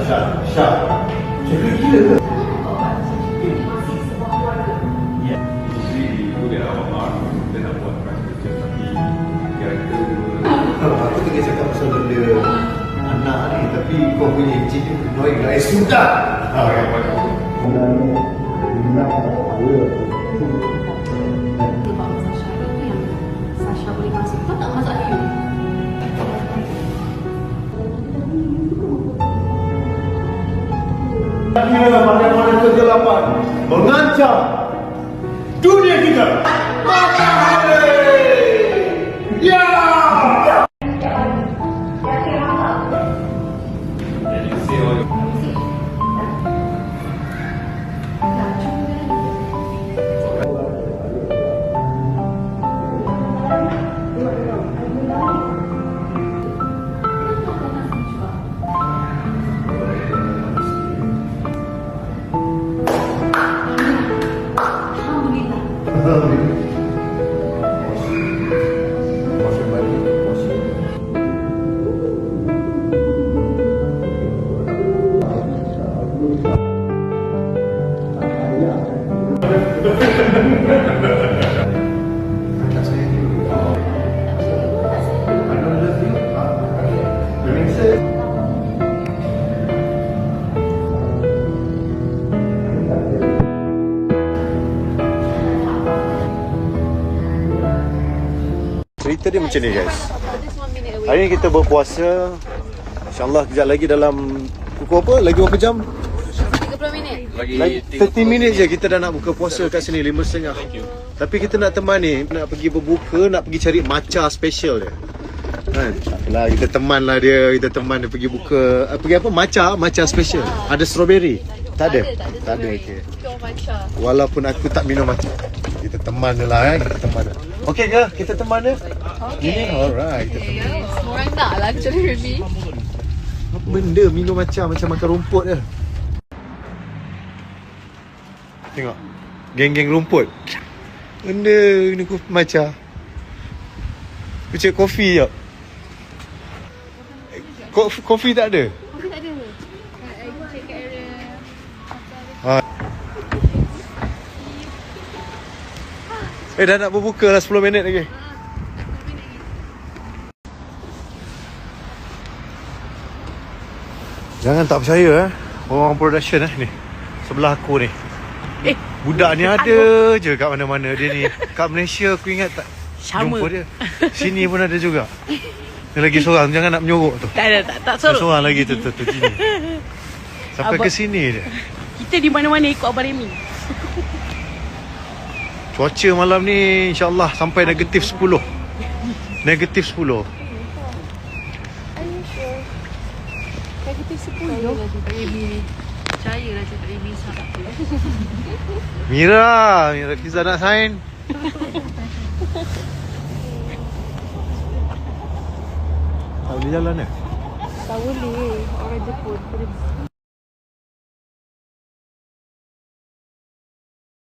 Syah. Cakap gila ke? Ya. Isteri itu dia awak mak, dia nak buat kerja tapi karakter Aku tengah cakap pasal benda anak ni, tapi kau punya encik ni annoying lah. Sudah! yang mana Sasha boleh masuk. Kau tak masak you? Kira mana-mana kegelapan mengancam dunia kita. Ya! jadi CEO Kakak saya ni. I don't love you. Princess. Cerita dia macam ni guys. Hari ni kita berpuasa. InsyaAllah kejap lagi dalam pukul apa? Lagi berapa jam? 30 minit. Lagi 30 minit je kita dah nak buka puasa kat sini 5.30. Tapi kita nak teman ni, nak pergi berbuka, nak pergi cari matcha special dia. Kan? Taklah kita teman lah dia, kita teman dia pergi buka. Pergi apa? Matcha special. Ada strawberry? Tak ada. Tak ada. Okey. Pure matcha. Walaupun aku tak minum matcha. Kita teman dia lah kan. Kita teman dia. Okey ke? Kita teman dia? Okay. Alright. Kita teman. Semua orang nak lah kecuali Ruby. Apa benda minum matcha macam makan rumput je. Tengok. Geng-geng rumput. Benda ni matcha. Aku cek kopi je. Kopi tak ada? Kopi tak ada. Aku check kat area. Ha. Dah nak berbuka lah 10 minit lagi. Jangan tak percaya orang production ni. Sebelah aku ni. Budak ni ada je kat mana-mana dia ni. Kat Malaysia aku ingat tak Sama. jumpa dia. Sini pun ada juga. Dia lagi seorang, jangan nak menyorok tu. Tak ada, tak Ada sorok. seorang lagi tu sini. Sampai Abang- ke sini dia. Kita di mana-mana ikut Abang Remy. Cuaca malam ni insyaAllah sampai negatif 10. Negatif 10. Negatif 10. Remy. Percayalah cakap Remy sangat. Mira Fiza nak sign. Tak boleh jalan ke? Tak boleh. Orang Jepun.